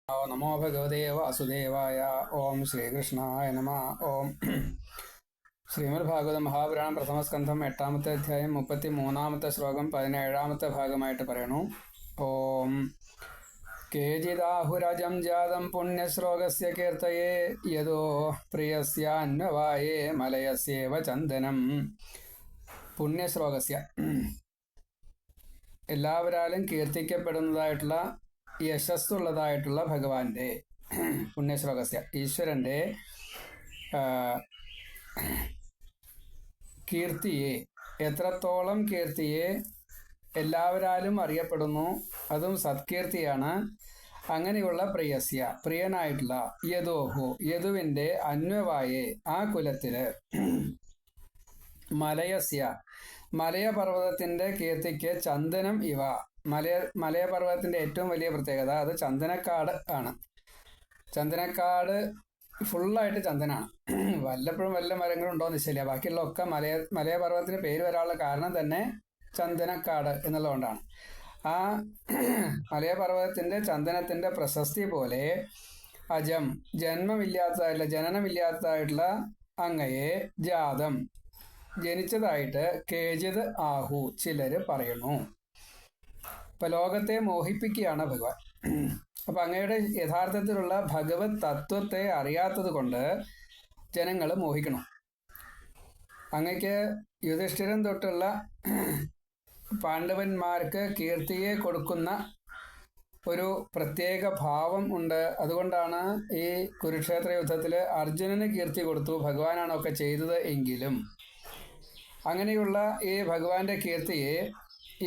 നമോ ഭഗവതേ വാസുദേവായ. ഓം ശ്രീകൃഷ്ണായ നമ. ഓം ശ്രീമദ് ഭാഗവത മഹാപുരാണം പ്രഥമസ്കന്ധം 8-ാമത്തെ അധ്യായം 33-ാമത്തെ ശ്ലോകം 17-ാമത്തെ ഭാഗമായിട്ട് പറയണു. ഓം കേചിദാഹുരജം ജാതം പുണ്യശ്ലോകസ്യ കീർത്തയേ യദോ പ്രിയസ്യാന്വവായേ മലയസ്യേവ ചന്ദനം. പുണ്യശ്ലോകസ്യ എല്ലാവരാലും കീർത്തിക്കപ്പെടുന്നതായിട്ടുള്ള യശസ്സുള്ളതായിട്ടുള്ള ഭഗവാന്റെ പുണ്യശ്ലോകസ്യ ഈശ്വരൻ്റെ കീർത്തിയെ, എത്രത്തോളം കീർത്തിയെ എല്ലാവരാലും അറിയപ്പെടുന്നു, അതും സത്കീർത്തിയാണ്. അങ്ങനെയുള്ള പ്രിയസ്യ പ്രിയനായിട്ടുള്ള യദോഹു യദുവിൻ്റെ അന്വവായെ ആ കുലത്തില് മലയസ്യ മലയപർവ്വതത്തിൻ്റെ കീർത്തിക്ക് ചന്ദനം ഇവ. മലയപർവ്വതത്തിൻ്റെ ഏറ്റവും വലിയ പ്രത്യേകത അത് ചന്ദനക്കാട് ആണ്. ചന്ദനക്കാട് ഫുള്ളായിട്ട് ചന്ദനാണ്. വല്ലപ്പോഴും വല്ല മരങ്ങളുണ്ടോയെന്ന് വെച്ചില്ല. ബാക്കിയുള്ള ഒക്കെ മലയപർവ്വതത്തിന് പേര് വരാനുള്ള കാരണം തന്നെ ചന്ദനക്കാട് എന്നുള്ളതുകൊണ്ടാണ്. ആ മലയപർവ്വതത്തിൻ്റെ ചന്ദനത്തിൻ്റെ പ്രശസ്തി പോലെ അജം ജനനമില്ലാത്തതായിട്ടുള്ള അങ്ങയെ ജാതം ജനിച്ചതായിട്ട് കേജിത് ആഹു ചിലര് പറയുന്നു. ഇപ്പൊ ലോകത്തെ മോഹിപ്പിക്കുകയാണ് ഭഗവാൻ. അപ്പൊ അങ്ങയുടെ യഥാർത്ഥത്തിലുള്ള ഭഗവത് തത്വത്തെ അറിയാത്തത് കൊണ്ട് ജനങ്ങൾ മോഹിക്കണം. അങ്ങക്ക് യുധിഷ്ഠിരൻ തൊട്ടുള്ള പാണ്ഡവന്മാർക്ക് കീർത്തിയെ കൊടുക്കുന്ന ഒരു പ്രത്യേക ഭാവം ഉണ്ട്. അതുകൊണ്ടാണ് ഈ കുരുക്ഷേത്ര യുദ്ധത്തിൽ അർജുനന് കീർത്തി കൊടുത്തു, ഭഗവാനാണൊക്കെ ചെയ്തത് എങ്കിലും അങ്ങനെയുള്ള ഈ ഭഗവാന്റെ കീർത്തിയെ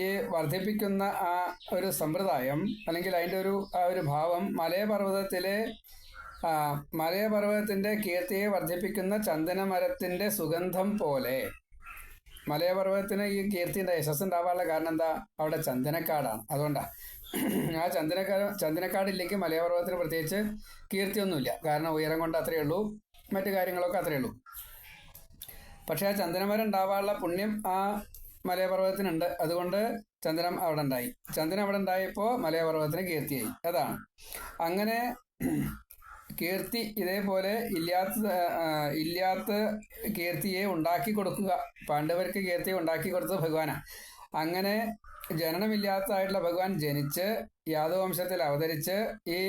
ഈ വർദ്ധിപ്പിക്കുന്ന ആ ഒരു സമ്പ്രദായം അല്ലെങ്കിൽ അതിൻ്റെ ആ ഒരു ഭാവം മലയപർവ്വതത്തിൻ്റെ കീർത്തിയെ വർദ്ധിപ്പിക്കുന്ന ചന്ദനമരത്തിൻ്റെ സുഗന്ധം പോലെ. മലയപർവ്വതത്തിന് ഈ കീർത്തിൻ്റെ യശസ് ഉണ്ടാവാനുള്ള കാരണം എന്താ? അവിടെ ചന്ദനക്കാടാണ്. അതുകൊണ്ടാണ് ആ ചന്ദനക്കാടില്ലെങ്കിൽ മലയപർവ്വതത്തിന് പ്രത്യേകിച്ച് കീർത്തിയൊന്നുമില്ല. കാരണം ഉയരം കൊണ്ട് അത്രയേ ഉള്ളൂ, മറ്റു കാര്യങ്ങളൊക്കെ അത്രയേ ഉള്ളൂ. പക്ഷെ ആ ചന്ദനമരം ഉണ്ടാവാനുള്ള പുണ്യം ആ മലയപർവ്വതത്തിനുണ്ട്. അതുകൊണ്ട് ചന്ദനം അവിടെ ഉണ്ടായി. ചന്ദനം അവിടെ ഉണ്ടായപ്പോൾ മലയപർവ്വതത്തിന് കീർത്തിയായി. അതാണ്. അങ്ങനെ കീർത്തി ഇതേപോലെ ഇല്ലാത്ത കീർത്തിയെ ഉണ്ടാക്കി കൊടുക്കുക. പാണ്ഡവർക്ക് കീർത്തിയെ ഉണ്ടാക്കി കൊടുത്തത് ഭഗവാനാണ്. അങ്ങനെ ജനനമില്ലാത്തതായിട്ടുള്ള ഭഗവാൻ ജനിച്ച് യാദവംശത്തിൽ അവതരിച്ച് ഈ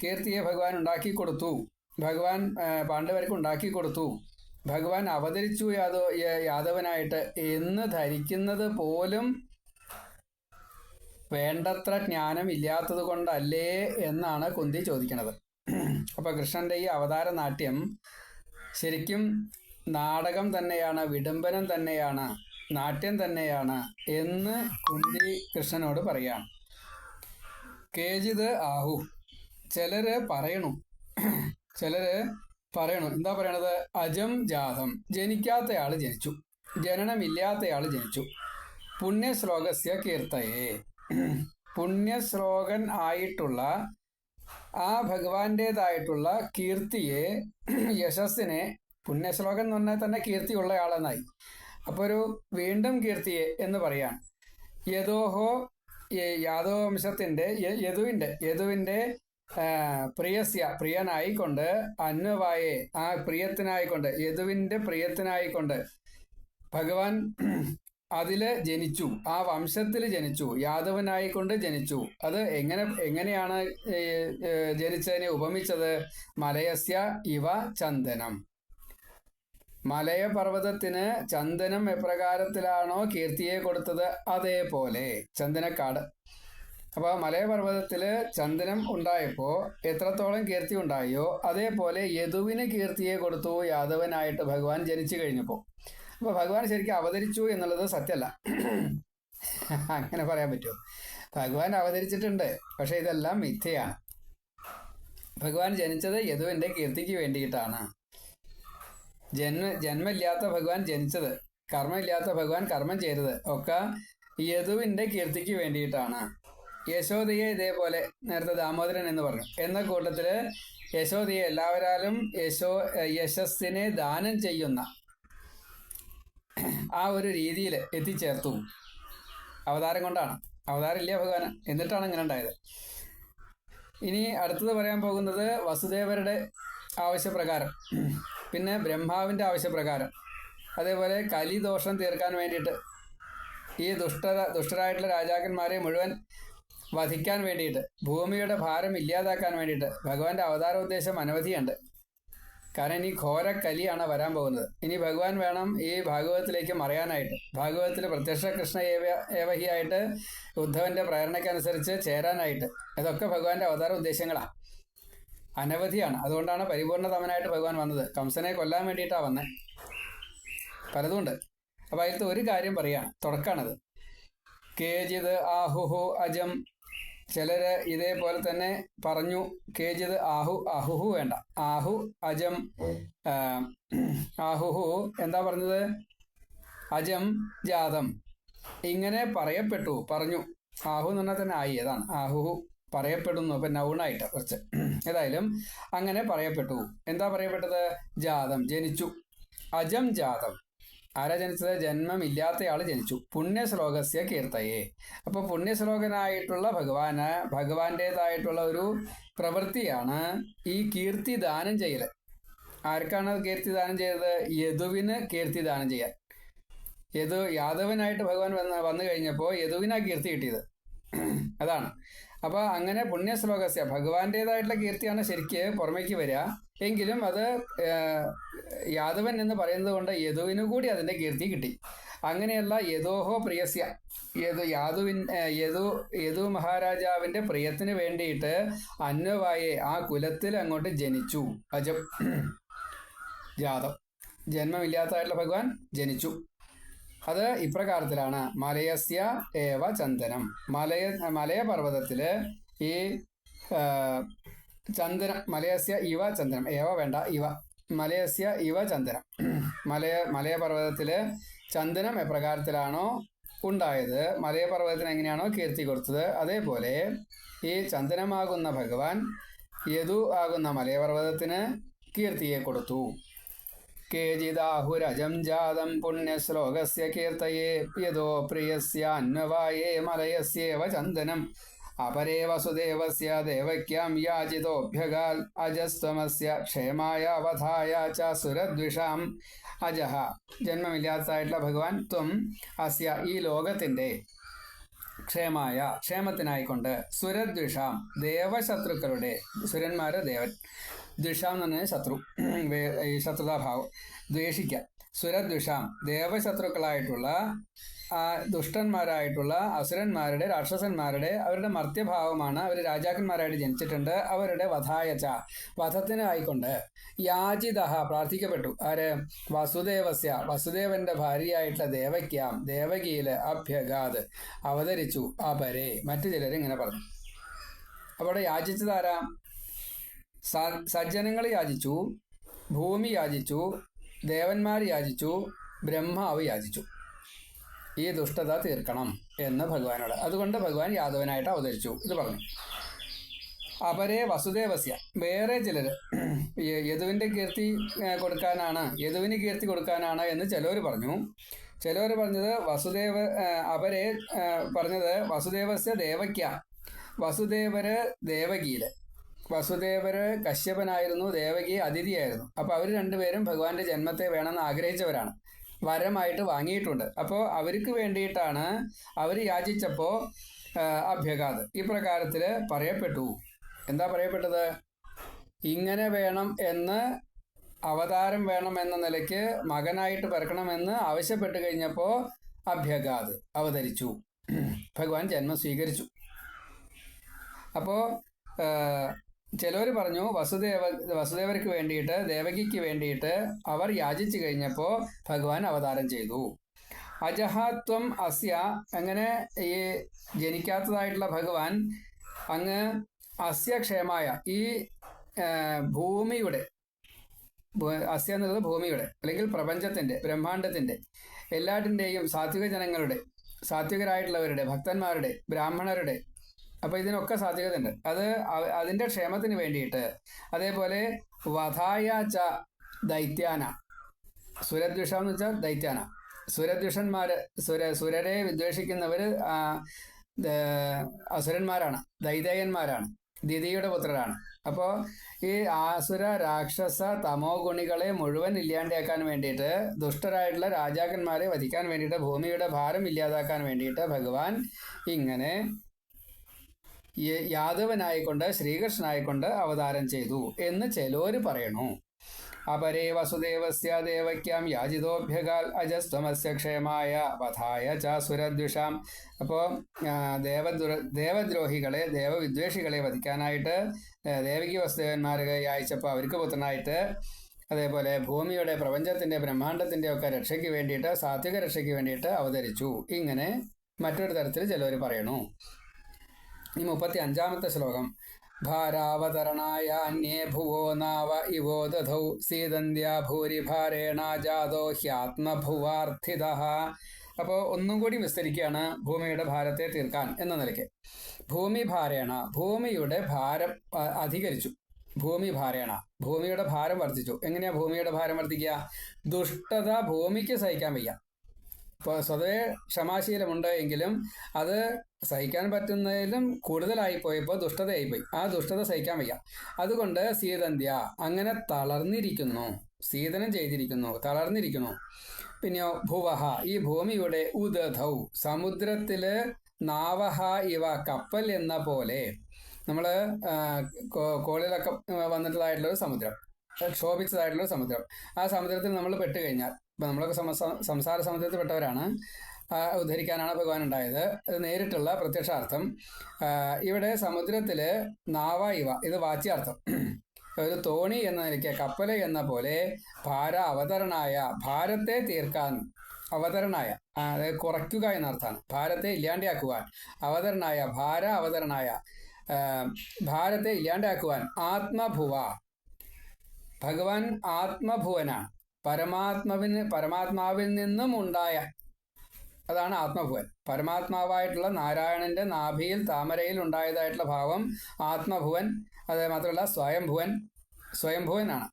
കീർത്തിയെ ഭഗവാൻ ഉണ്ടാക്കി കൊടുത്തു. ഭഗവാൻ പാണ്ഡവർക്ക് ഉണ്ടാക്കി കൊടുത്തു. ഭഗവാൻ അവതരിച്ചു യാദവനായിട്ട് എന്ന് ധരിക്കുന്നത് പോലും വേണ്ടത്ര ജ്ഞാനം ഇല്ലാത്തത് കൊണ്ടല്ലേ എന്നാണ് കുന്തി ചോദിക്കുന്നത്. അപ്പൊ കൃഷ്ണന്റെ ഈ അവതാര നാട്യം ശരിക്കും നാടകം തന്നെയാണ്, വിഡംബനം തന്നെയാണ്, നാട്യം തന്നെയാണ് എന്ന് കുന്തി കൃഷ്ണനോട് പറയാണ്. കേജിത് ആഹു ചിലര് പറയണു എന്താ പറയണത്? അജം ജാതം ജനിക്കാത്തയാള് ജനിച്ചു, ജനനമില്ലാത്തയാള് ജനിച്ചു. പുണ്യശ്ലോകസ്യ കീർത്തയെ പുണ്യശ്ലോകൻ ആയിട്ടുള്ള ആ ഭഗവാന്റേതായിട്ടുള്ള കീർത്തിയെ, യശസ്സിനെ, പുണ്യശ്ലോകൻ എന്ന് പറഞ്ഞാൽ തന്നെ കീർത്തിയുള്ള ആളെന്നായി. അപ്പോൾ ഒരു വീണ്ടും കീർത്തിയെ എന്ന് പറയാൻ. യദോഹോ യാദവ വംശത്തിൻ്റെ യദുവിൻ്റെ പ്രിയനായിക്കൊണ്ട് അന്വവായെ ആ പ്രിയത്തിനായിക്കൊണ്ട് യദുവിൻ്റെ പ്രിയത്തിനായിക്കൊണ്ട് ഭഗവാൻ അതില് ജനിച്ചു, ആ വംശത്തിൽ ജനിച്ചു, യാദവനായിക്കൊണ്ട് ജനിച്ചു. അത് എങ്ങനെയാണ് ജനിച്ചതിനെ ഉപമിച്ചത്? മലയസ്യ ഇവ ചന്ദനം. മലയപർവ്വതത്തിന് ചന്ദനം എപ്രകാരത്തിലാണോ കീർത്തിയെ കൊടുത്തത് അതേപോലെ ചന്ദനക്കാട്. അപ്പോൾ മലയപർവ്വതത്തിൽ ചന്ദനം ഉണ്ടായപ്പോൾ എത്രത്തോളം കീർത്തി ഉണ്ടായോ അതേപോലെ യദുവിന് കീർത്തിയെ കൊടുത്തു യാദവനായിട്ട് ഭഗവാൻ ജനിച്ചു കഴിഞ്ഞപ്പോൾ. അപ്പോൾ ഭഗവാൻ ശരിക്കും അവതരിച്ചു എന്നുള്ളത് സത്യമല്ല. അങ്ങനെ പറയാൻ പറ്റുമോ? ഭഗവാൻ അവതരിച്ചിട്ടുണ്ട്, പക്ഷെ ഇതെല്ലാം മിഥ്യയാണ്. ഭഗവാൻ ജനിച്ചത് യദുവിൻ്റെ കീർത്തിക്ക് വേണ്ടിയിട്ടാണ്. ജന്മമില്ലാത്ത ഭഗവാൻ ജനിച്ചത്, കർമ്മമില്ലാത്ത ഭഗവാൻ കർമ്മം ചെയ്തത് ഒക്കെ യദുവിൻ്റെ കീർത്തിക്ക് വേണ്ടിയിട്ടാണ്. യശോദയെ ഇതേപോലെ നേരത്തെ ദാമോദരൻ എന്ന് പറഞ്ഞു എന്ന കൂട്ടത്തില് യശോദയെ എല്ലാവരാലും യശസ്സിനെ ദാനം ചെയ്യുന്ന ആ ഒരു രീതിയിൽ എത്തിച്ചേർത്തു. അവതാരം കൊണ്ടാണ്. അവതാരം ഇല്ല ഭഗവാന്, എന്നിട്ടാണ് ഇങ്ങനെ ഉണ്ടായത്. ഇനി അടുത്തത് പറയാൻ പോകുന്നത് വസുദേവരുടെ ആവശ്യപ്രകാരം, പിന്നെ ബ്രഹ്മാവിൻ്റെ ആവശ്യപ്രകാരം, അതേപോലെ കലിദോഷം തീർക്കാൻ വേണ്ടിയിട്ട് ഈ ദുഷ്ടരായിട്ടുള്ള രാജാക്കന്മാരെ മുഴുവൻ വധിക്കാൻ വേണ്ടിയിട്ട്, ഭൂമിയുടെ ഭാരം ഇല്ലാതാക്കാൻ വേണ്ടിയിട്ട് ഭഗവാന്റെ അവതാര ഉദ്ദേശം അനവധിയുണ്ട്. കാരണം ഇനി ഘോര കലിയാണ് വരാൻ പോകുന്നത്. ഇനി ഭഗവാൻ വേണം ഈ ഭാഗവതത്തിലേക്ക് മറയാനായിട്ട്, ഭാഗവതത്തിൽ പ്രത്യക്ഷ കൃഷ്ണ ഏവഹിയായിട്ട് ഉദ്ധവന്റെ പ്രേരണയ്ക്കനുസരിച്ച് ചേരാനായിട്ട്. ഇതൊക്കെ ഭഗവാന്റെ അവതാര ഉദ്ദേശങ്ങളാണ്, അനവധിയാണ്. അതുകൊണ്ടാണ് പരിപൂർണതമനായിട്ട് ഭഗവാൻ വന്നത്. കംസനെ കൊല്ലാൻ വേണ്ടിയിട്ടാണ് വന്നത്. പലതുമുണ്ട്. അപ്പം അതിലത്തെ ഒരു കാര്യം പറയാണ്, തുടക്കാണത്. കേജിത് ആഹുഹു അജം. ചിലര് ഇതേപോലെ തന്നെ പറഞ്ഞു. കേജിത് ആഹുഹു വേണ്ട, ആഹു അജം. ആഹുഹു എന്താ പറഞ്ഞത്? അജം ജാതം. ഇങ്ങനെ പറഞ്ഞു. ആഹു എന്ന് പറഞ്ഞാൽ തന്നെ ആയി, അതാണ് ആഹുഹു. പറയപ്പെടുന്നു, അപ്പം നൗണായിട്ട് കുറച്ച്. ഏതായാലും അങ്ങനെ പറയപ്പെട്ടു. എന്താ പറയപ്പെട്ടത്? ജാതം, ജനിച്ചു. അജം ജാതം. ആരാ ജനിച്ചത്? ജന്മമില്ലാത്തയാൾ ജനിച്ചു. പുണ്യശ്ലോകസ്യ കീർത്തയെ. അപ്പോൾ പുണ്യശ്ലോകനായിട്ടുള്ള ഭഗവാന്റേതായിട്ടുള്ള ഒരു പ്രവൃത്തിയാണ് ഈ കീർത്തി ദാനം ചെയ്യൽ. ആർക്കാണ് കീർത്തി ദാനം ചെയ്തത്? യദുവിന് കീർത്തി ദാനം ചെയ്യാൻ. യാദവനായിട്ട് ഭഗവാൻ വന്നു കഴിഞ്ഞപ്പോൾ യദുവിനാ കീർത്തി കിട്ടിയത്. അതാണ്. അപ്പോൾ അങ്ങനെ പുണ്യശ്ലോകസ്യ, ഭഗവാന്റേതായിട്ടുള്ള കീർത്തിയാണ് ശരിക്ക് പുറമേക്ക് വരിക. എങ്കിലും അത് യാദവൻ എന്ന് പറയുന്നത് കൊണ്ട് യദുവിനു കൂടി അതിൻ്റെ കീർത്തി കിട്ടി. അങ്ങനെയുള്ള യദോഹോ പ്രിയസ്യ, യദു മഹാരാജാവിൻ്റെ പ്രിയത്തിന് വേണ്ടിയിട്ട് അന്വവായെ, ആ കുലത്തിൽ അങ്ങോട്ട് ജനിച്ചു. അജം ജാതം, ജന്മമില്ലാത്തതായിട്ടുള്ള ഭഗവാൻ ജനിച്ചു. അത് ഇപ്രകാരത്തിലാണ്. മലയസ്യ ഏവ ചന്ദനം. മലയപർവ്വതത്തിൽ ഈ ചന്ദനം, മലയസ്യ ഇവ ചന്ദനം, ഏവ വേണ്ട, ഇവ, മലയസ്യ ഇവ ചന്ദനം. മലയപർവ്വതത്തിൽ ചന്ദനം എപ്രകാരത്തിലാണോ ഉണ്ടായത്, മലയപർവ്വതത്തിന് എങ്ങനെയാണോ കീർത്തി കൊടുത്തത്, അതേപോലെ ഈ ചന്ദനമാകുന്ന ഭഗവാൻ യദു ആകുന്ന മലയപർവ്വതത്തിന് കീർത്തിയെ കൊടുത്തു. കേചിദാഹുരജം ജാതം പുണ്യശ്ലോകസ്യ കീർത്തയേ യദോ പ്രിയസ്യ അന്വവായേ മലയസ്യേവ ചന്ദനം അപരേ വസുദേവസ്യ ദേവക്യാം യാചിതോഭ്യഗാൽ അജസ്ത്വമസ്യ ക്ഷേമായ വധായ ച സുരദ്വിഷാം. അജഹ, ജന്മമില്ലാത്തതായിട്ടുള്ള ഭഗവാൻ, ത്വം അസ്യ, ഈ ലോകത്തിൻ്റെ, ക്ഷേമായ, ക്ഷേമത്തിനായിക്കൊണ്ട്, സുരദ്വിഷാം, ദേവശത്രുക്കളുടെ, സുരന്മാര് ദേവൻ, ദ്വിഷാം എന്ന് പറഞ്ഞാൽ ശത്രു, ഈ ശത്രുതാഭാവം, ദ്വേഷിക്കുക. സുരദ്വിഷാം, ദേവശത്രുക്കളായിട്ടുള്ള ദുഷ്ടന്മാരായിട്ടുള്ള അസുരന്മാരുടെ, രാക്ഷസന്മാരുടെ, അവരുടെ മർത്യഭാവമാണ്. അവർ രാജാക്കന്മാരായിട്ട് ജനിച്ചിട്ടുണ്ട്. അവരുടെ വധായച്ച, വധത്തിന് ആയിക്കൊണ്ട്, യാചിത, പ്രാർത്ഥിക്കപ്പെട്ടു. ആര്? വസുദേവസ്യ, വസുദേവന്റെ ഭാര്യയായിട്ടുള്ള ദേവക്യാം, ദേവകിയില്, അഭ്യഗാത്, അവതരിച്ചു. അപരെ, മറ്റു ചിലർ ഇങ്ങനെ പറഞ്ഞു. അപ്പോൾ യാചിച്ചതാരാ? സജ്ജനങ്ങൾ യാചിച്ചു, ഭൂമി യാചിച്ചു, ദേവന്മാർ യാചിച്ചു, ബ്രഹ്മാവ് യാചിച്ചു. ഈ ദുഷ്ടത തീർക്കണം എന്ന് ഭഗവാനോട്. അതുകൊണ്ട് ഭഗവാൻ യാദവനായിട്ട് അവതരിച്ചു. ഇത് പറഞ്ഞു. അപരേ വസുദേവസ്യ, വേറെ ചിലർ യദുവിൻ്റെ കീർത്തി കൊടുക്കാനാണ്, യദുവിന് കീർത്തി കൊടുക്കാനാണ് എന്ന് ചിലവർ പറഞ്ഞു. ചിലവർ പറഞ്ഞത് അപരേ പറഞ്ഞത് വസുദേവസ്യ ദേവക്യ, വസുദേവര് ദേവകിയില്. വസുദേവര് കശ്യപനായിരുന്നു, ദേവകി അതിഥിയായിരുന്നു. അപ്പോൾ അവർ രണ്ടുപേരും ഭഗവാന്റെ ജന്മത്തെ വേണമെന്ന് ആഗ്രഹിച്ചവരാണ്, വരമായിട്ട് വാങ്ങിയിട്ടുണ്ട്. അപ്പോൾ അവർക്ക് വേണ്ടിയിട്ടാണ് അവർ യാചിച്ചപ്പോൾ അഭ്യഗാത് ഈ പ്രകാരത്തിൽ പറയപ്പെട്ടു. എന്താ പറയപ്പെട്ടത്? ഇങ്ങനെ വേണം എന്ന്, അവതാരം വേണം എന്ന നിലയ്ക്ക് മകനായിട്ട് പിറക്കണമെന്ന് ആവശ്യപ്പെട്ട് കഴിഞ്ഞപ്പോൾ അഭ്യഗാത്, അവതരിച്ചു. ഭഗവാൻ ജന്മം സ്വീകരിച്ചു. അപ്പോൾ ചിലവർ പറഞ്ഞു വസുദേവർക്ക് വേണ്ടിയിട്ട്, ദേവകിക്ക് വേണ്ടിയിട്ട് അവർ യാചിച്ചു കഴിഞ്ഞപ്പോൾ ഭഗവാൻ അവതാരം ചെയ്തു. അജഹാത്വം അസ്യ, അങ്ങനെ ഈ ജനിക്കാത്തതായിട്ടുള്ള ഭഗവാൻ അങ്ങ് അസ്യ ക്ഷേമായ, ഈ ഭൂമിയുടെ, അസ്യ എന്നുള്ളത് ഭൂമിയുടെ അല്ലെങ്കിൽ പ്രപഞ്ചത്തിൻ്റെ, ബ്രഹ്മാണ്ടത്തിൻ്റെ എല്ലാറ്റിൻ്റെയും, സാത്വിക ജനങ്ങളുടെ, സാത്വികരായിട്ടുള്ളവരുടെ, ഭക്തന്മാരുടെ, ബ്രാഹ്മണരുടെ, അപ്പോൾ ഇതിനൊക്കെ സാധ്യതയുണ്ട്. അതിൻ്റെ ക്ഷേമത്തിന് വേണ്ടിയിട്ട്. അതേപോലെ വധായ ച ദൈത്യാന, സുരദ്വിഷം എന്ന് വെച്ചാൽ ദൈത്യാന, സുരദ്വിഷന്മാർ, സുരരെ വിദ്വേഷിക്കുന്നവർ അസുരന്മാരാണ്, ദൈതയന്മാരാണ്. ദിതിയുടെ പുത്രരാണ്. അപ്പോൾ ഈ ആസുര രാക്ഷസ തമോ ഗുണികളെ മുഴുവൻ ഇല്ലാണ്ടാക്കാൻ വേണ്ടിയിട്ട്, ദുഷ്ടരായിട്ടുള്ള രാജാക്കന്മാരെ വധിക്കാൻ വേണ്ടിയിട്ട്, ഭൂമിയുടെ ഭാരം ഇല്ലാതാക്കാൻ വേണ്ടിയിട്ട് ഭഗവാൻ ഇങ്ങനെ യാദവനായിക്കൊണ്ട് ശ്രീകൃഷ്ണനായിക്കൊണ്ട് അവതാരം ചെയ്തു എന്ന് ചിലോര് പറയണു. അപരേ വസുദേവസ്യ ദേവക്യാം യാജിതോഭ്യകാൽ അജസ്ത്വമസ്യ ക്ഷേമായ വധായ ചാസുരദ്വിഷാം. അപ്പോൾ ദേവദ്രോഹികളെ, ദേവവിദ്വേഷികളെ വധിക്കാനായിട്ട് ദേവകി വസുദേവന്മാരെ അയച്ചപ്പോൾ അവർക്ക് പുത്രനായിട്ട്, അതേപോലെ ഭൂമിയുടെ, പ്രപഞ്ചത്തിൻ്റെ, ബ്രഹ്മാണ്ടത്തിൻ്റെ ഒക്കെ രക്ഷയ്ക്ക് വേണ്ടിയിട്ട്, സാത്വിക രക്ഷയ്ക്ക് വേണ്ടിയിട്ട് അവതരിച്ചു. ഇങ്ങനെ മറ്റൊരു തരത്തിൽ ചിലവർ പറയണു. ഈ 35-ാമത്തെ ശ്ലോകം. ഭാരാവതരണായ അന്യേ ഭുവോ നാവ ഇവോ ദധൗ സീതന്ത്യ ഭൂരിഭാരേണ ജാതോ ഹ്യാത്മഭുവാർത്ഥിത. അപ്പോൾ ഒന്നും കൂടി വിസ്തരിക്കുകയാണ് ഭൂമിയുടെ ഭാരത്തെ തീർക്കാൻ എന്ന നിലയ്ക്ക്. ഭൂമി ഭാരേണ, ഭൂമിയുടെ ഭാരം അധികരിച്ചു. ഭൂമി ഭാരേണ, ഭൂമിയുടെ ഭാരം വർദ്ധിച്ചു. എങ്ങനെയാ ഭൂമിയുടെ ഭാരം വർദ്ധിക്കുക? ദുഷ്ടത ഭൂമിക്ക് സഹിക്കാൻ വയ്യ. ഇപ്പോൾ സ്വതവേ ക്ഷമാശീലമുണ്ട് എങ്കിലും അത് സഹിക്കാൻ പറ്റുന്നതിലും കൂടുതലായിപ്പോയപ്പോൾ ദുഷ്ടതയായിപ്പോയി. ആ ദുഷ്ടത സഹിക്കാൻ വയ്യ. അതുകൊണ്ട് സീതന്ത്യ അങ്ങനെ തളർന്നിരിക്കുന്നു, സീതനം ചെയ്തിരിക്കുന്നു, തളർന്നിരിക്കുന്നു. പിന്നെയോ ഭുവഹ, ഈ ഭൂമിയുടെ ഉദധൗ, സമുദ്രത്തില് നാവഹ ഇവ, കപ്പൽ എന്ന പോലെ. നമ്മൾ കോളിലൊക്കെ വന്നിട്ടതായിട്ടുള്ളൊരു സമുദ്രം, ക്ഷോഭിച്ചതായിട്ടുള്ളൊരു സമുദ്രം. ആ സമുദ്രത്തിൽ നമ്മൾ പെട്ടുകഴിഞ്ഞാൽ, ഇപ്പം നമ്മളൊക്കെ സംസാര സമുദ്രത്തിൽ പെട്ടവരാണ്, ഉദ്ധരിക്കാനാണ് ഭഗവാൻ ഉണ്ടായത്. ഇത് നേരിട്ടുള്ള പ്രത്യക്ഷാർത്ഥം. ഇവിടെ സമുദ്രത്തിൽ നാവ ഇവ, ഇത് വാച്യാർത്ഥം. ഒരു തോണി എന്ന നിലയ്ക്ക്, കപ്പല് എന്ന പോലെ, ഭാര അവതരണായ, ഭാരത്തെ തീർക്കാൻ, അവതരണായ അതായത് കുറയ്ക്കുക എന്നർത്ഥമാണ്. ഭാരത്തെ ഇല്ലാണ്ടാക്കുവാൻ, അവതരണായ, ഭാര അവതരണായ, ഭാരത്തെ ഇല്ലാണ്ടാക്കുവാൻ. ആത്മഭുവ, ഭഗവാൻ ആത്മഭുവനാണ്. പരമാത്മാവിൽ നിന്നും ഉണ്ടായ, അതാണ് ആത്മഭുവൻ. പരമാത്മാവായിട്ടുള്ള നാരായണന്റെ നാഭിയിൽ, താമരയിൽ ഉണ്ടായതായിട്ടുള്ള ഭാവം ആത്മഭുവൻ. അത് മാത്രമല്ല സ്വയംഭുവനാണ്.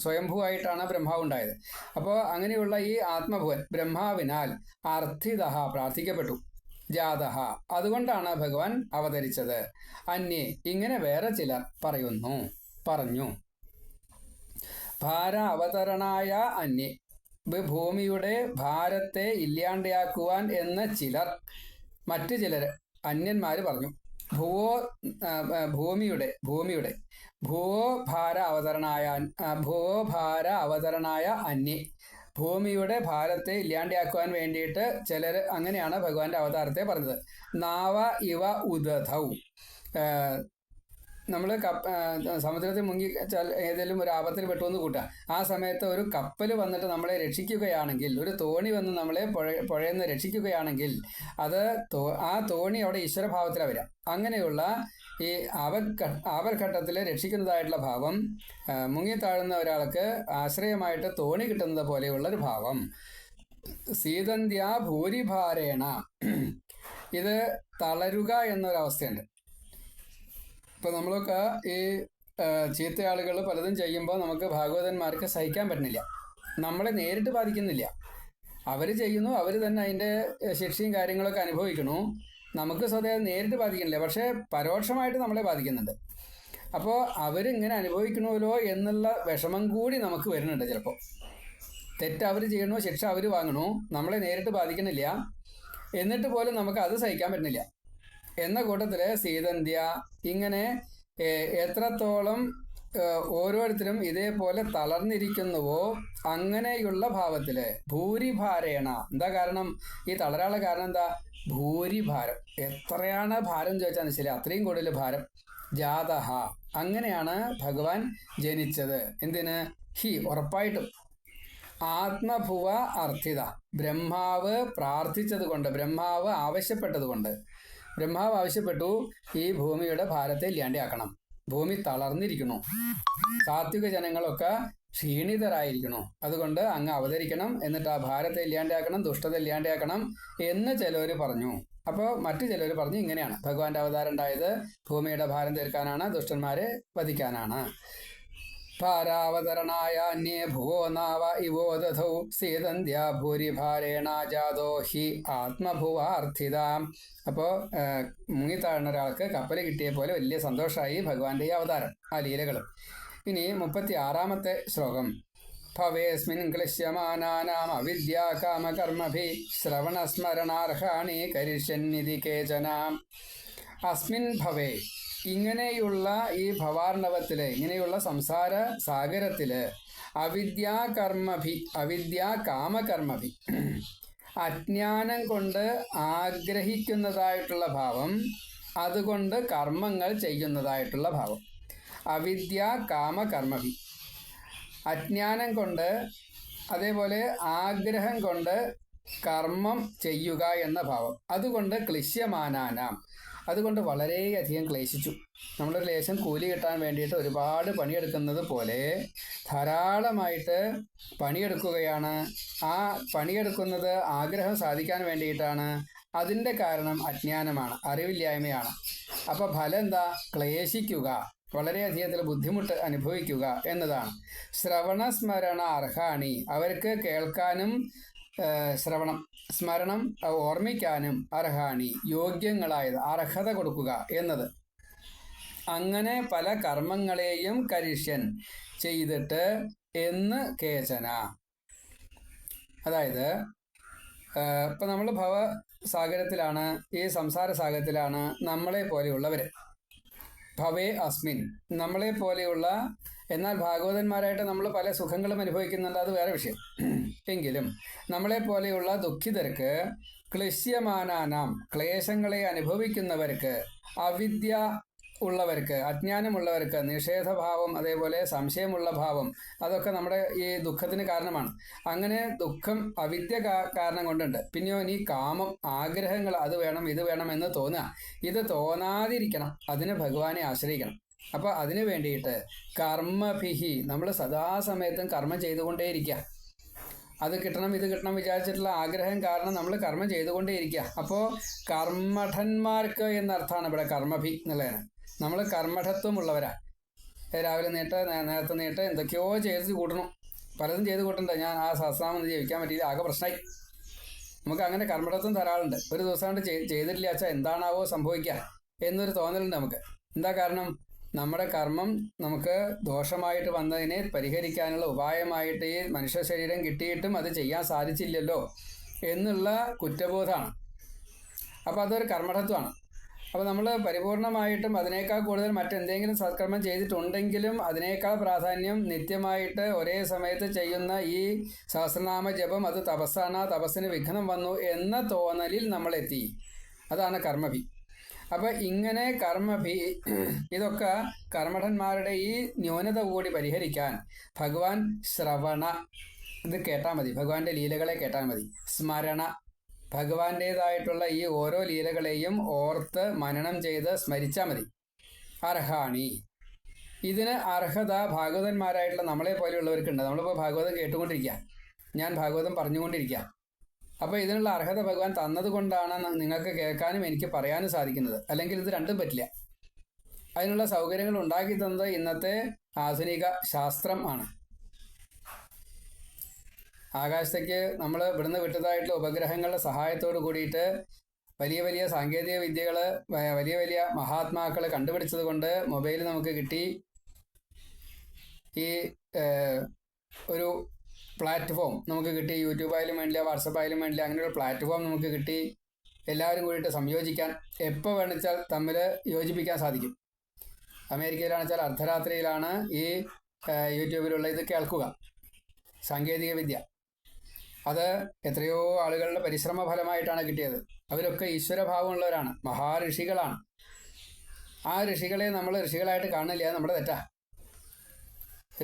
സ്വയംഭുവായിട്ടാണ് ബ്രഹ്മാവ് ഉണ്ടായത്. അപ്പോൾ അങ്ങനെയുള്ള ഈ ആത്മഭുവൻ ബ്രഹ്മാവിനാൽ അർത്ഥിത, പ്രാർത്ഥിക്കപ്പെട്ടു. ജാതഹ, അതുകൊണ്ടാണ് ഭഗവാൻ അവതരിച്ചത്. അന്യേ, ഇങ്ങനെ വേറെ ചിലർ പറഞ്ഞു. ഭാര അവതരണായ അന്യേ, ഭൂമിയുടെ ഭാരത്തെ ഇല്ലാണ്ടാക്കുവാൻ എന്ന് ചിലർ, മറ്റു ചിലർ, അന്യന്മാർ പറഞ്ഞു. ഭൂമിയുടെ ഭൂവോ ഭാര അവതരണായ അന്യേ, ഭൂമിയുടെ ഭാരത്തെ ഇല്ലാണ്ടാക്കുവാൻ വേണ്ടിയിട്ട് ചിലർ, അങ്ങനെയാണ് ഭഗവാന്റെ അവതാരത്തെ പറഞ്ഞത്. നാവ ഇവ ഉദധൗ, നമ്മൾ സമുദ്രത്തിൽ മുങ്ങി ഏതെങ്കിലും ഒരു ആപത്തിൽ പെട്ടുവെന്ന് കൂട്ടുക. ആ സമയത്ത് ഒരു കപ്പൽ വന്നിട്ട് നമ്മളെ രക്ഷിക്കുകയാണെങ്കിൽ, ഒരു തോണി വന്ന് നമ്മളെ പുഴയിൽ നിന്ന് രക്ഷിക്കുകയാണെങ്കിൽ, അത് ആ തോണി അവിടെ ഈശ്വരഭാവത്തിലാണ് വരിക. അങ്ങനെയുള്ള ഈ ആപൽഘട്ടത്തിൽ രക്ഷിക്കുന്നതായിട്ടുള്ള ഭാവം, മുങ്ങിത്താഴുന്ന ഒരാൾക്ക് ആശ്രയമായിട്ട് തോണി കിട്ടുന്നത് പോലെയുള്ളൊരു ഭാവം. സീതന്ത്യ ഭൂരിഭാരേണ, ഇത് തളരുക എന്നൊരവസ്ഥയുണ്ട്. ഇപ്പം നമ്മളൊക്കെ ഈ ചീത്തയാളുകൾ പലതും ചെയ്യുമ്പോൾ നമുക്ക് ഭാഗവതന്മാർക്ക് സഹിക്കാൻ പറ്റുന്നില്ല. നമ്മളെ നേരിട്ട് ബാധിക്കുന്നില്ല, അവർ ചെയ്യുന്നു, അവർ തന്നെ അതിൻ്റെ ശിക്ഷയും കാര്യങ്ങളൊക്കെ അനുഭവിക്കണു. നമുക്ക് സ്വതവേ നേരിട്ട് ബാധിക്കുന്നില്ല, പക്ഷേ പരോക്ഷമായിട്ട് നമ്മളെ ബാധിക്കുന്നുണ്ട്. അപ്പോൾ അവരിങ്ങനെ അനുഭവിക്കണമല്ലോ എന്നുള്ള വിഷമം കൂടി നമുക്ക് വരുന്നുണ്ട്. ചിലപ്പോൾ തെറ്റ് അവർ ചെയ്യണു, ശിക്ഷ അവർ വാങ്ങണു, നമ്മളെ നേരിട്ട് ബാധിക്കണില്ല, എന്നിട്ട് പോലും നമുക്ക് അത് സഹിക്കാൻ പറ്റുന്നില്ല. എന്ന കൂട്ടത്തിൽ സീതന്ത്യ, ഇങ്ങനെ എത്രത്തോളം ഓരോരുത്തരും ഇതേപോലെ തളർന്നിരിക്കുന്നുവോ അങ്ങനെയുള്ള ഭാവത്തിൽ ഭൂരിഭാരേണ, എന്താ കാരണം? ഈ തളരാനുള്ള കാരണം എന്താ? ഭൂരിഭാരം. എത്രയാണ് ഭാരം ചോദിച്ചാൽ ശരി, അത്രയും കൂടുതൽ ഭാരം. ജാതഹ, അങ്ങനെയാണ് ഭഗവാൻ ജനിച്ചത്. എന്തിന്? ഹി, ഉറപ്പായിട്ടും ആത്മഭുവ അർത്ഥിത, ബ്രഹ്മാവ് പ്രാർത്ഥിച്ചത് കൊണ്ട്, ബ്രഹ്മാവ് ആവശ്യപ്പെട്ടത് കൊണ്ട്. ബ്രഹ്മാവ് ആവശ്യപ്പെട്ടു, ഈ ഭൂമിയുടെ ഭാരത്തെ ഇല്ലാണ്ടാക്കണം. ഭൂമി തളർന്നിരിക്കുന്നു, സാത്വിക ജനങ്ങളൊക്കെ ക്ഷീണിതരായിരിക്കണു, അതുകൊണ്ട് അങ്ങ് അവതരിക്കണം, എന്നിട്ട് ആ ഭാരത്തെ ഇല്ലാണ്ടാക്കണം, ദുഷ്ടത ഇല്ലാണ്ടാക്കണം എന്ന് ചിലർ പറഞ്ഞു. അപ്പോൾ മറ്റു ചിലർ പറഞ്ഞു ഇങ്ങനെയാണ് ഭഗവാന്റെ അവതാരം ഉണ്ടായത്, ഭൂമിയുടെ ഭാരം തീർക്കാനാണ്, ദുഷ്ടന്മാരെ വധിക്കാനാണ്. ഭാരാവതരണായാന്യേ ഭുവോ നാവ ഇവോ ദധൗ സീതന്ത്യ ഭൂരിഭാരേണ ജാതോ ഹി ആത്മഭുവാർത്ഥിതാം. അപ്പോൾ മുങ്ങിത്താഴുന്ന ഒരാൾക്ക് കപ്പൽ കിട്ടിയ പോലെ വലിയ സന്തോഷമായി ഭഗവാന്റെ ഈ അവതാരം, ആ ലീലകളും. ഇനി 36-ാമത്തെ ശ്ലോകം. ഭവേസ്മിൻ ക്ലിശ്യമാനാനാം അവിദ്യാ കാമകർമ്മഭി ശ്രവണസ്മരണാർഹാണി കരിഷ്യന്നിധി കേചനാം. അസ്മിൻ ഭവേ, ഇങ്ങനെയുള്ള ഈ ഭവാർണവത്തില്, ഇങ്ങനെയുള്ള സംസാര സാഗരത്തില് അവിദ്യാ കാമകർമ്മഭി, അജ്ഞാനം കൊണ്ട് ആഗ്രഹിക്കുന്നതായിട്ടുള്ള ഭാവം, അതുകൊണ്ട് കർമ്മങ്ങൾ ചെയ്യുന്നതായിട്ടുള്ള ഭാവം. അവിദ്യാ കാമകർമ്മഭി, അജ്ഞാനം കൊണ്ട് അതേപോലെ ആഗ്രഹം കൊണ്ട് കർമ്മം ചെയ്യുക എന്ന ഭാവം. അതുകൊണ്ട് ക്ലിശ്യമാനാനാം, അതുകൊണ്ട് വളരെയധികം ക്ലേശിച്ചു. നമ്മളൊരു ലേശം കൂലി കിട്ടാൻ വേണ്ടിയിട്ട് ഒരുപാട് പണിയെടുക്കുന്നത് പോലെ ധാരാളമായിട്ട് പണിയെടുക്കുകയാണ്. ആ പണിയെടുക്കുന്നത് ആഗ്രഹം സാധിക്കാൻ വേണ്ടിയിട്ടാണ്. അതിൻ്റെ കാരണം അജ്ഞാനമാണ്, അറിവില്ലായ്മയാണ്. അപ്പോൾ ഫലം എന്താ? ക്ലേശിക്കുക, വളരെയധികത്തിൽ ബുദ്ധിമുട്ട് അനുഭവിക്കുക എന്നതാണ്. ശ്രവണസ്മരണ അർഹാണി, അവർക്ക് കേൾക്കാനും ശ്രവണം, സ്മരണം, ഓർമ്മിക്കാനും അർഹാണി, യോഗ്യങ്ങളായത്, അർഹത കൊടുക്കുക എന്നത്. അങ്ങനെ പല കർമ്മങ്ങളെയും കരിഷ്യൻ, ചെയ്തിട്ട് എന്ന് കേചന. അതായത് ഇപ്പം നമ്മൾ ഭവസാഗരത്തിലാണ്, ഈ സംസാര സാഗരത്തിലാണ് നമ്മളെ പോലെയുള്ളവർ. ഭവേ അസ്മിൻ, നമ്മളെ പോലെയുള്ള, എന്നാൽ ഭാഗവതന്മാരായിട്ട് നമ്മൾ പല സുഖങ്ങളും അനുഭവിക്കുന്നുണ്ട്, അത് വേറെ വിഷയം. എങ്കിലും നമ്മളെ പോലെയുള്ള ദുഃഖിതർക്ക്, ക്ലിശ്യമാനാനാം, ക്ലേശങ്ങളെ അനുഭവിക്കുന്നവർക്ക്, അവിദ്യ ഉള്ളവർക്ക്, അജ്ഞാനമുള്ളവർക്ക്, നിഷേധഭാവം അതേപോലെ സംശയമുള്ള ഭാവം, അതൊക്കെ നമ്മുടെ ഈ ദുഃഖത്തിന് കാരണമാണ്. അങ്ങനെ ദുഃഖം അവിദ്യ കാരണം കൊണ്ടുണ്ട്. പിന്നെയോ ഇനി കാമം, ആഗ്രഹങ്ങൾ, അത് വേണം ഇത് വേണം എന്ന് തോന്നുക. ഇത് തോന്നാതിരിക്കണം, അതിന് ഭഗവാനെ ആശ്രയിക്കണം. അപ്പോൾ അതിനു വേണ്ടിയിട്ട് കർമ്മഭിഹി, നമ്മൾ സദാസമയത്തും കർമ്മം ചെയ്തുകൊണ്ടേയിരിക്കുക. അത് കിട്ടണം ഇത് കിട്ടണം വിചാരിച്ചിട്ടുള്ള ആഗ്രഹം കാരണം നമ്മൾ കർമ്മം ചെയ്തുകൊണ്ടേയിരിക്കുക. അപ്പോൾ കർമ്മഠന്മാർക്ക് എന്നർത്ഥമാണ് ഇവിടെ കർമ്മഭി എന്നുള്ളതാണ്. നമ്മൾ കർമ്മഠത്വമുള്ളവരാണ്. രാവിലെ നേരത്തെ നീട്ട് എന്തൊക്കെയോ ചെയ്ത് കൂട്ടണം, പലതും ചെയ്ത് കൂട്ടണ്ട. ഞാൻ ആ സഹസ്രനാമം ജപിക്കാൻ പറ്റിയില്ല, ആകെ പ്രശ്നമായി. നമുക്ക് അങ്ങനെ കർമ്മഠത്വം ധാരാളമുണ്ട്. ഒരു ദിവസം കൊണ്ട് ചെയ്തിട്ടില്ല വെച്ചാൽ എന്താണാവോ സംഭവിക്കുക എന്നൊരു തോന്നലുണ്ട് നമുക്ക്. എന്താ കാരണം? നമ്മുടെ കർമ്മം നമുക്ക് ദോഷമായിട്ട് വന്നതിനെ പരിഹരിക്കാനുള്ള ഉപായമായിട്ട് ഈ മനുഷ്യ ശരീരം കിട്ടിയിട്ടും അത് ചെയ്യാൻ സാധിച്ചില്ലല്ലോ എന്നുള്ള കുറ്റബോധമാണ്. അപ്പോൾ അതൊരു കർമ്മഠത്വമാണ്. അപ്പോൾ നമ്മൾ പരിപൂർണമായിട്ടും അതിനേക്കാൾ കൂടുതൽ മറ്റെന്തെങ്കിലും സത്കർമ്മം ചെയ്തിട്ടുണ്ടെങ്കിലും അതിനേക്കാൾ പ്രാധാന്യം നിത്യമായിട്ട് ഒരേ സമയത്ത് ചെയ്യുന്ന ഈ സഹസ്രനാമ ജപം അത് തപസ്സാണ്, തപസ്സിന് വിഘ്നം വന്നു എന്ന തോന്നലിൽ നമ്മളെത്തി. അതാണ് കർമ്മഭി. അപ്പം ഇങ്ങനെ കർമ്മഭി, ഇതൊക്കെ കർമ്മഠന്മാരുടെ ഈ ന്യൂനത കൂടി പരിഹരിക്കാൻ ഭഗവാൻ ശ്രവണ, ഇത് കേട്ടാൽ മതി, ഭഗവാന്റെ ലീലകളെ കേട്ടാൽ മതി. സ്മരണ, ഭഗവാന്റേതായിട്ടുള്ള ഈ ഓരോ ലീലകളെയും ഓർത്ത് മനനം ചെയ്ത് സ്മരിച്ചാൽ മതി. അർഹാണി, ഇതിന് അർഹത ഭാഗവതന്മാരായിട്ടുള്ള നമ്മളെ പോലെയുള്ളവർക്കുണ്ട്. നമ്മളിപ്പോൾ ഭാഗവതം കേട്ടുകൊണ്ടിരിക്കുക, ഞാൻ ഭാഗവതം പറഞ്ഞുകൊണ്ടിരിക്കുക. അപ്പോൾ ഇതിനുള്ള അർഹത ഭഗവാൻ തന്നതുകൊണ്ടാണ് നിങ്ങൾക്ക് കേൾക്കാനും എനിക്ക് പറയാനും സാധിക്കുന്നത്. അല്ലെങ്കിൽ ഇത് രണ്ടും പറ്റില്ല. അതിനുള്ള സൗകര്യങ്ങൾ ഉണ്ടാക്കി തന്നത് ഇന്നത്തെ ആധുനിക ശാസ്ത്രം ആണ്. ആകാശത്തേക്ക് നമ്മൾ ഇവിടുന്ന് വിട്ടതായിട്ടുള്ള ഉപഗ്രഹങ്ങളുടെ സഹായത്തോട് കൂടിയിട്ട് വലിയ വലിയ സാങ്കേതിക വിദ്യകൾ, വലിയ വലിയ മഹാത്മാക്കൾ കണ്ടുപിടിച്ചത് കൊണ്ട് മൊബൈൽ നമുക്ക് കിട്ടി. ഈ ഒരു പ്ലാറ്റ്ഫോം നമുക്ക് കിട്ടി. യൂട്യൂബായാലും വേണ്ടില്ല, വാട്സപ്പായാലും വേണ്ടില്ല, അങ്ങനെയൊരു പ്ലാറ്റ്ഫോം നമുക്ക് കിട്ടി. എല്ലാവരും കൂടിയിട്ട് സംയോജിക്കാൻ, എപ്പോൾ വേണിച്ചാൽ തമ്മിൽ യോജിപ്പിക്കാൻ സാധിക്കും. അമേരിക്കയിലാണെച്ചാൽ അർദ്ധരാത്രിയിലാണ് ഈ യൂട്യൂബിലുള്ള ഇത് കേൾക്കുക. സാങ്കേതിക വിദ്യ അത് എത്രയോ ആളുകളുടെ പരിശ്രമ ഫലമായിട്ടാണ് കിട്ടിയത്. അവരൊക്കെ ഈശ്വരഭാവമുള്ളവരാണ്, മഹാഋഷികളാണ്. ആ ഋഷികളെ നമ്മൾ ഋഷികളായിട്ട് കാണില്ല, നമ്മുടെ തെറ്റാ.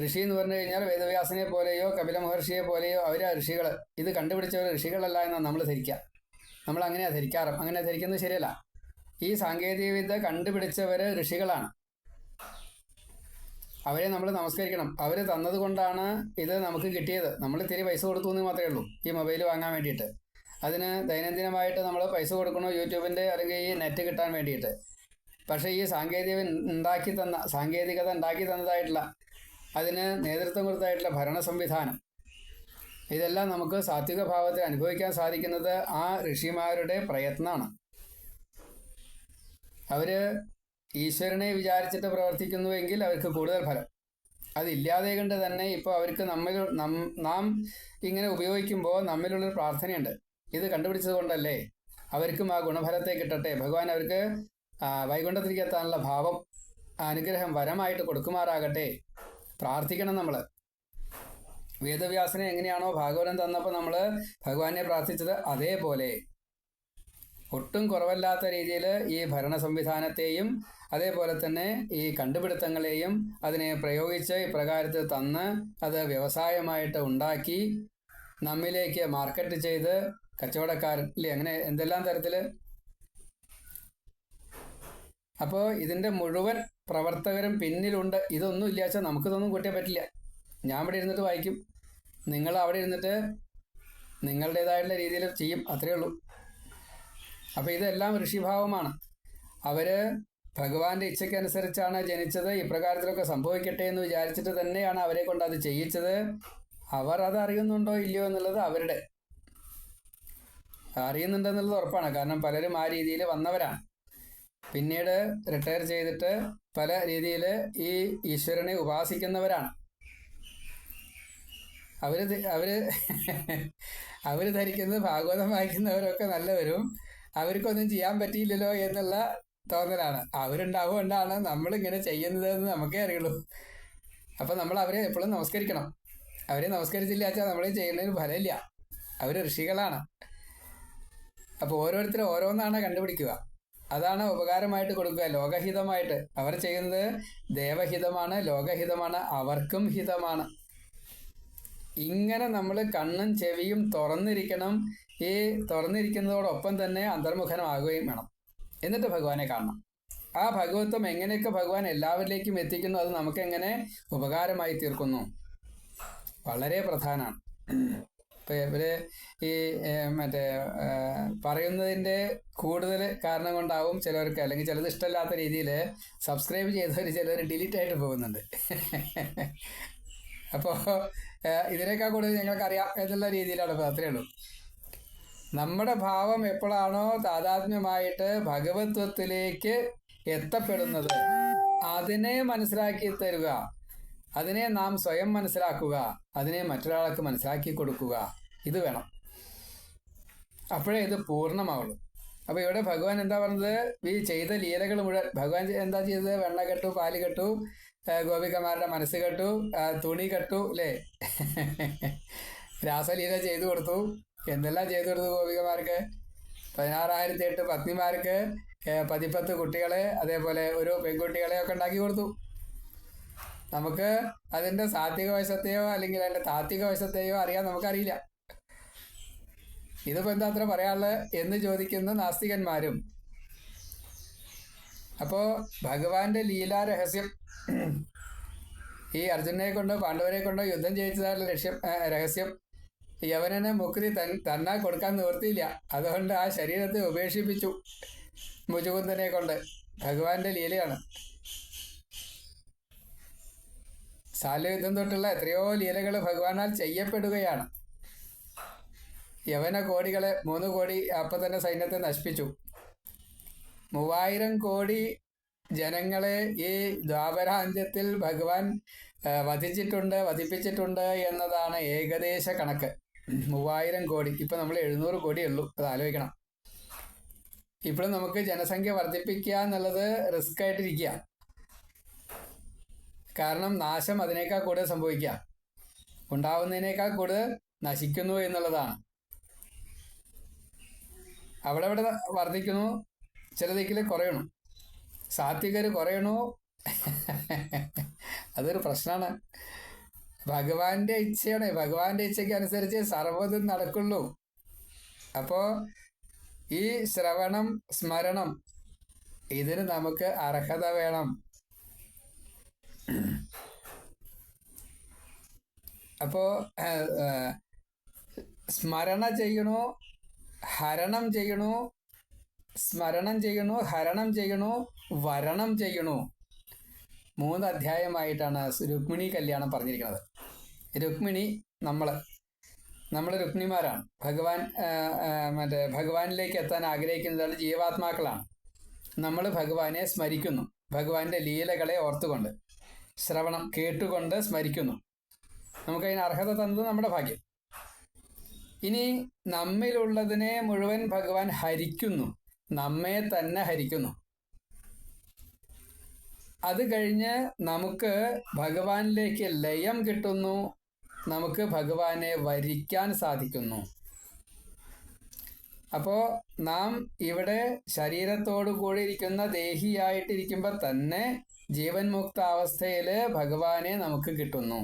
ഋഷി എന്ന് പറഞ്ഞു കഴിഞ്ഞാൽ വേദവ്യാസനെ പോലെയോ കപില മഹർഷിയെ പോലെയോ അവർ ഋഷികൾ. ഇത് കണ്ടുപിടിച്ചവർ ഋഷികളല്ല എന്നാണ് നമ്മൾ ധരിക്കുക. നമ്മൾ അങ്ങനെയാണ് ധരിക്കാറ്. അങ്ങനെ ധരിക്കുന്നത് ശരിയല്ല. ഈ സാങ്കേതികവിദ്യ കണ്ടുപിടിച്ചവർ ഋഷികളാണ്. അവരെ നമ്മൾ നമസ്കരിക്കണം. അവർ തന്നതുകൊണ്ടാണ് ഇത് നമുക്ക് കിട്ടിയത്. നമ്മൾ ഇത്തിരി പൈസ കൊടുത്തു എന്ന് മാത്രമേ ഉള്ളൂ ഈ മൊബൈൽ വാങ്ങാൻ വേണ്ടിയിട്ട്. അതിന് ദൈനംദിനമായിട്ട് നമ്മൾ പൈസ കൊടുക്കണോ യൂട്യൂബിൻ്റെ അല്ലെങ്കിൽ ഈ നെറ്റ് കിട്ടാൻ വേണ്ടിയിട്ട്. പക്ഷേ ഈ സാങ്കേതികത ഉണ്ടാക്കി തന്നതായിട്ടുള്ള അതിന് നേതൃത്വം കൊടുത്തായിട്ടുള്ള ഭരണ സംവിധാനം, ഇതെല്ലാം നമുക്ക് സാത്വിക ഭാവത്തിൽ അനുഭവിക്കാൻ സാധിക്കുന്നത് ആ ഋഷിമാരുടെ പ്രയത്നമാണ്. അവര് ഈശ്വരനെ വിചാരിച്ചിട്ട് പ്രവർത്തിക്കുന്നുവെങ്കിൽ അവർക്ക് കൂടുതൽ ഫലം. അതില്ലാതെ കൊണ്ട് തന്നെ ഇപ്പോൾ അവർക്ക് നാം ഇങ്ങനെ ഉപയോഗിക്കുമ്പോൾ നമ്മിലുള്ളൊരു പ്രാർത്ഥനയുണ്ട്. ഇത് കണ്ടുപിടിച്ചത് കൊണ്ടല്ലേ അവർക്കും ആ ഗുണഫലത്തെ കിട്ടട്ടെ, ഭഗവാൻ അവർക്ക് വൈകുണ്ഠത്തിലേക്ക് എത്താനുള്ള ഭാവം, അനുഗ്രഹം വരമായിട്ട് കൊടുക്കുമാറാകട്ടെ, പ്രാർത്ഥിക്കണം നമ്മൾ. വേദവ്യാസനെ എങ്ങനെയാണോ ഭാഗവതം തന്നപ്പോൾ നമ്മൾ ഭഗവാനെ പ്രാർത്ഥിച്ചത്, അതേപോലെ ഒട്ടും കുറവല്ലാത്ത രീതിയിൽ ഈ ഭരണ സംവിധാനത്തെയും അതേപോലെ തന്നെ ഈ കണ്ടുപിടുത്തങ്ങളെയും അതിനെ പ്രയോഗിച്ച് ഇപ്രകാരത്തിൽ തന്ന് അത് വ്യവസായമായിട്ട് ഉണ്ടാക്കി നമ്മിലേക്ക് മാർക്കറ്റ് ചെയ്ത് കച്ചവടക്കാരൻ ഇല്ലേ, അങ്ങനെ എന്തെല്ലാം തരത്തിൽ. അപ്പോൾ ഇതിൻ്റെ മുഴുവൻ പ്രവർത്തകരും പിന്നിലുണ്ട്. ഇതൊന്നും ഇല്ലാച്ചാൽ നമുക്കിതൊന്നും കൂട്ടിയാൽ പറ്റില്ല. ഞാൻ ഇവിടെ ഇരുന്നിട്ട് വായിക്കും, നിങ്ങൾ അവിടെ ഇരുന്നിട്ട് നിങ്ങളുടേതായിട്ടുള്ള രീതിയിൽ ചെയ്യും, അത്രയേ ഉള്ളൂ. അപ്പോൾ ഇതെല്ലാം ഋഷിഭാവമാണ്. അവർ ഭഗവാന്റെ ഇച്ഛയ്ക്കനുസരിച്ചാണ് ജനിച്ചത്, ഇപ്രകാരത്തിലൊക്കെ സംഭവിക്കട്ടെ എന്ന് വിചാരിച്ചിട്ട് തന്നെയാണ് അവരെ കൊണ്ട് അത് ചെയ്യിച്ചത്. അവർ അത് അറിയുന്നുണ്ടോ ഇല്ലയോ എന്നുള്ളത് അവരുടെ, അറിയുന്നുണ്ടെന്നുള്ളത് ഉറപ്പാണ്. കാരണം പലരും ആ രീതിയിൽ വന്നവരാണ്. പിന്നീട് റിട്ടയർ ചെയ്തിട്ട് പല രീതിയിൽ ഈ ഈശ്വരനെ ഉപാസിക്കുന്നവരാണ്. അവര് ധരിക്കുന്നത് ഭാഗവതം വായിക്കുന്നവരൊക്കെ നല്ലവരും അവർക്കൊന്നും ചെയ്യാൻ പറ്റിയില്ലല്ലോ എന്നുള്ള തോന്നലാണ്. അവരുണ്ടാവുകൊണ്ടാണ് നമ്മളിങ്ങനെ ചെയ്യുന്നതെന്ന് നമുക്കേ അറിയുള്ളൂ. അപ്പം നമ്മൾ അവരെ എപ്പോഴും നമസ്കരിക്കണം. അവരെ നമസ്കരിച്ചില്ല വെച്ചാൽ നമ്മൾ ചെയ്യുന്നതിന് ഫലമില്ല. അവർ ഋഷികളാണ്. അപ്പോൾ ഓരോരുത്തരും ഓരോന്നാണ് കണ്ടുപിടിക്കുക, അതാണ് ഉപകാരമായിട്ട് കൊടുക്കുക, ലോകഹിതമായിട്ട്. അവർ ചെയ്യുന്നത് ദേവഹിതമാണ്, ലോകഹിതമാണ്, അവർക്കും ഹിതമാണ്. ഇങ്ങനെ നമ്മൾ കണ്ണും ചെവിയും തുറന്നിരിക്കണം. ഈ തുറന്നിരിക്കുന്നതോടൊപ്പം തന്നെ അന്തർമുഖനമാകുകയും വേണം. എന്നിട്ട് ഭഗവാനെ കാണണം. ആ ഭഗവത്വം എങ്ങനെയൊക്കെ ഭഗവാൻ എല്ലാവരിലേക്കും എത്തിക്കുന്നു, അത് നമുക്കെങ്ങനെ ഉപകാരമായി തീർക്കുന്നു, വളരെ പ്രധാനമാണ്. ഇപ്പം ഇവര് ഈ പറയുന്നതിൻ്റെ കൂടുതൽ കാരണം കൊണ്ടാവും ചിലവർക്ക്, അല്ലെങ്കിൽ ചിലത് ഇഷ്ടമില്ലാത്ത രീതിയിൽ സബ്സ്ക്രൈബ് ചെയ്തവർ ചിലർ ഡിലീറ്റ് ആയിട്ട് പോകുന്നുണ്ട്. അപ്പോൾ ഇതിനേക്കാൾ കൂടുതൽ ഞങ്ങൾക്കറിയാം എന്നുള്ള രീതിയിലാണ്. അപ്പോൾ അത്രയേ ഉള്ളൂ. നമ്മുടെ ഭാവം എപ്പോഴാണോ താതാത്മ്യമായിട്ട് ഭഗവത്വത്തിലേക്ക് എത്തപ്പെടുന്നത്, അതിനെ മനസ്സിലാക്കി തരിക, അതിനെ നാം സ്വയം മനസ്സിലാക്കുക, അതിനെ മറ്റൊരാൾക്ക് മനസ്സിലാക്കി കൊടുക്കുക, ഇത് വേണം. അപ്പോഴേ ഇത് പൂർണ്ണമാവുള്ളൂ. അപ്പോൾ ഇവിടെ ഭഗവാൻ എന്താ പറഞ്ഞത്, ഈ ചെയ്ത ലീലകൾ മുഴുവൻ ഭഗവാൻ എന്താ ചെയ്തത്? വെണ്ണ കെട്ടു, പാല് കെട്ടു, ഗോപികമാരുടെ മനസ്സ് കെട്ടു, തുണി കെട്ടു, അല്ലേ? രാസലീല ചെയ്തു കൊടുത്തു. എന്തെല്ലാം ചെയ്തു കൊടുത്തു ഗോപികമാർക്ക്? 16,008 പത്നിമാർക്ക്, 10 കുട്ടികളെ, അതേപോലെ ഒരു പെൺകുട്ടികളെ ഒക്കെ ഉണ്ടാക്കി കൊടുത്തു. നമുക്ക് അതിൻ്റെ സാത്വിക വശത്തെയോ അല്ലെങ്കിൽ അതിൻ്റെ താത്വിക വശത്തെയോ അറിയാൻ നമുക്കറിയില്ല. ഇതിപ്പോൾ എന്താ അത്ര പറയാനുള്ളത് എന്ന് ചോദിക്കുന്ന നാസ്തികന്മാരും. അപ്പോൾ ഭഗവാന്റെ ലീലാരഹസ്യം, ഈ അർജുനനെ കൊണ്ടോ പാണ്ഡവരെ കൊണ്ടോ യുദ്ധം ചെയ്യിച്ചതായിട്ടുള്ള രഹസ്യം, യവനന് മുക്തി തന്നാൽ കൊടുക്കാൻ നിവൃത്തിയില്ല. അതുകൊണ്ട് ആ ശരീരത്തെ ഉപേക്ഷിപ്പിച്ചു മുചുകുന്ദനെ കൊണ്ട്. ഭഗവാന്റെ ലീലയാണ്. ശാല്യയുദ്ധം തൊട്ടുള്ള എത്രയോ ലീലകൾ ഭഗവാനാൽ ചെയ്യപ്പെടുകയാണ്. യവന കോടികളെ 3 കോടി അപ്പം തന്നെ സൈന്യത്തെ നശിപ്പിച്ചു. 3000 കോടി ജനങ്ങളെ ഈ ദ്വാപരാന്ത്യത്തിൽ ഭഗവാൻ വധിപ്പിച്ചിട്ടുണ്ട് എന്നതാണ് ഏകദേശ കണക്ക്. 3000 കോടി. ഇപ്പം നമ്മൾ 700 കോടിയേ ഉള്ളൂ. അത് ആലോചിക്കണം. ഇപ്പോഴും നമുക്ക് ജനസംഖ്യ വർദ്ധിപ്പിക്കുക എന്നുള്ളത് റിസ്ക് ആയിട്ടിരിക്കുക. കാരണം നാശം അതിനേക്കാൾ കൂടുതൽ സംഭവിക്കുക, ഉണ്ടാവുന്നതിനേക്കാൾ കൂടുതൽ നശിക്കുന്നു എന്നുള്ളതാണ്. അവിടെ വർദ്ധിക്കുന്നു, ചില ദിക്കിൽ കുറയണു, സാത്വികർ കുറയണു. അതൊരു പ്രശ്നമാണ്. ഭഗവാന്റെ ഇച്ഛയാണ്. ഭഗവാന്റെ ഇച്ഛയ്ക്ക് അനുസരിച്ച് സർവ്വതും നടക്കുള്ളൂ. അപ്പോൾ ഈ ശ്രവണം, സ്മരണം, ഇതിന് നമുക്ക് അർഹത വേണം. അപ്പോൾ സ്മരണ ചെയ്യണു, ഹരണം ചെയ്യണു, സ്മരണം ചെയ്യണു, ഹരണം ചെയ്യണു, വരണം ചെയ്യണു. 3 അധ്യായമായിട്ടാണ് രുക്മിണി കല്യാണം പറഞ്ഞിരിക്കുന്നത്. രുക്മിണി നമ്മൾ രുക്മിണിമാരാണ്. ഭഗവാനിലേക്ക് എത്താൻ ആഗ്രഹിക്കുന്നത് ജീവാത്മാക്കളാണ്. നമ്മൾ ഭഗവാനെ സ്മരിക്കുന്നു, ഭഗവാന്റെ ലീലകളെ ഓർത്തുകൊണ്ട്, ശ്രവണം കേട്ടുകൊണ്ട് സ്മരിക്കുന്നു. നമുക്കതിന് അർഹത തന്നത് നമ്മുടെ ഭാഗ്യം. ഇനി നമ്മിലുള്ളതിനെ മുഴുവൻ ഭഗവാൻ ഹരിക്കുന്നു, നമ്മെ തന്നെ ഹരിക്കുന്നു. അത് കഴിഞ്ഞ് നമുക്ക് ഭഗവാനിലേക്ക് ലയം കിട്ടുന്നു, നമുക്ക് ഭഗവാനെ വരിക്കാൻ സാധിക്കുന്നു. അപ്പോൾ നാം ഇവിടെ ശരീരത്തോടു കൂടിയിരിക്കുന്ന ദേഹിയായിട്ടിരിക്കുമ്പോൾ തന്നെ ജീവൻ മുക്ത അവസ്ഥയിൽ ഭഗവാനെ നമുക്ക് കിട്ടുന്നു.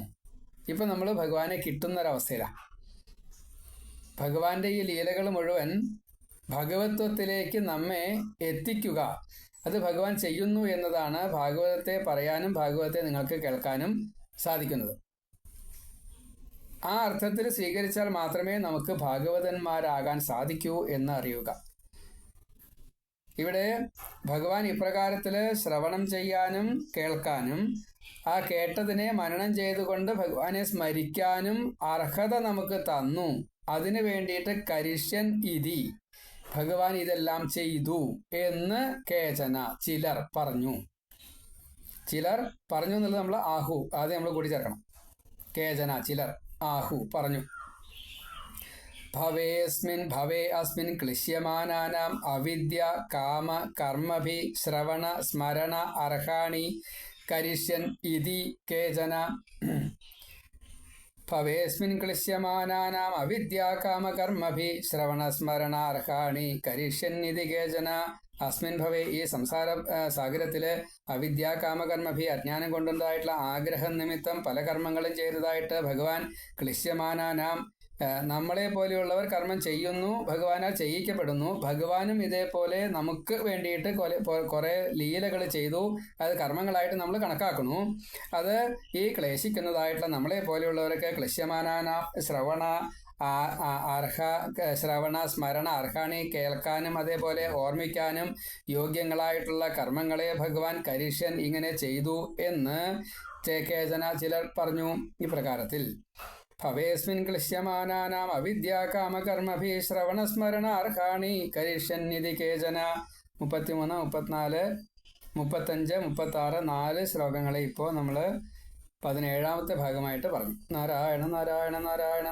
ഇപ്പം നമ്മൾ ഭഗവാനെ കിട്ടുന്നൊരവസ്ഥയിലാണ്. ഭഗവാന്റെ ഈ ലീലകൾ മുഴുവൻ ഭഗവത്വത്തിലേക്ക് നമ്മെ എത്തിക്കുക, അത് ഭഗവാൻ ചെയ്യുന്നു എന്നതാണ് ഭാഗവതത്തെ പറയാനും ഭാഗവതത്തെ നിങ്ങൾക്ക് കേൾക്കാനും സാധിക്കുന്നത്. ആ അർത്ഥത്തിൽ സ്വീകരിച്ചാൽ മാത്രമേ നമുക്ക് ഭാഗവതന്മാരാകാൻ സാധിക്കൂ എന്ന് അറിയുക. ഇവിടെ ഭഗവാൻ ഇപ്രകാരത്തിൽ ശ്രവണം ചെയ്യാനും കേൾക്കാനും ആ കേട്ടതിനെ മനനം ചെയ്തുകൊണ്ട് ഭഗവാനെ സ്മരിക്കാനും അർഹത നമുക്ക് തന്നു. അതിനു വേണ്ടിയിട്ട് കരിഷ്യൻ ഇതി, ഭഗവാൻ ഇതെല്ലാം ചെയ്തു എന്ന് കേചന, ചിലർ പറഞ്ഞു. ചിലർ പറഞ്ഞു എന്നുള്ളത് നമ്മൾ ആഹു ആദ്യം നമ്മൾ കൂടി ചേർക്കണം. കേചന, ചിലർ, ആഹു പറഞ്ഞു. ഭവേ അസ്മിൻ ക്ലിശ്യമാനാനാം അവിദ്യ കാമ കർമ്മഭി ശ്രവണ സ്മരണ അർഹാണി കരിഷ്യൻ ഇതി കേചന. ഭവേസ്മിൻ ക്ലിശ്യമാനാനാം അവിദ്യ കാമ കർമ്മഭി ശ്രവണ സ്മരണ അർഹാണി കരിഷ്യൻ ഇതി കേചന. അസ്മിൻ ഭവേ, ഈ സംസാര സാഗരത്തില് അവിദ്യ കാമകർമ്മഭി, അജ്ഞാനം കൊണ്ടുണ്ടായിട്ടുള്ള ആഗ്രഹം നിമിത്തം പല കർമ്മങ്ങളും ചെയ്തതായിട്ട് ഭഗവാൻ ക്ലിശ്യമാനാനാം, നമ്മളെ പോലെയുള്ളവർ കർമ്മം ചെയ്യുന്നു, ഭഗവാനാൽ ചെയ്യിക്കപ്പെടുന്നു. ഭഗവാനും ഇതേപോലെ നമുക്ക് വേണ്ടിയിട്ട് കുറെ ലീലകൾ ചെയ്തു, അത് കർമ്മങ്ങളായിട്ട് നമ്മൾ കണക്കാക്കുന്നു. അത് ഈ ക്ലേശിക്കുന്നതായിട്ടുള്ള നമ്മളെ പോലെയുള്ളവർക്ക് ക്ലിശ്യമാനാന ശ്രവണ സ്മരണ അർഹാണി, കേൾക്കാനും അതേപോലെ ഓർമ്മിക്കാനും യോഗ്യങ്ങളായിട്ടുള്ള കർമ്മങ്ങളെ ഭഗവാൻ കരിഷ്യൻ ഇങ്ങനെ ചെയ്തു എന്ന് കേചന, ചിലർ പറഞ്ഞു. ഇപ്രകാരത്തിൽ ഭവേസ്മിൻ ക്ലിശ്യമാനാനാം അവിദ്യാ കാമകർമ്മഭി ശ്രവണ സ്മരണ അർഹാണി കരിഷ്യൻ ഇതി കേചന. 33, 34, 35, 36 4 ശ്ലോകങ്ങളെ ഇപ്പോൾ നമ്മൾ 17ാമത്തെ ഭാഗമായിട്ട് പറഞ്ഞു. നാരായണ നാരായണ നാരായണ.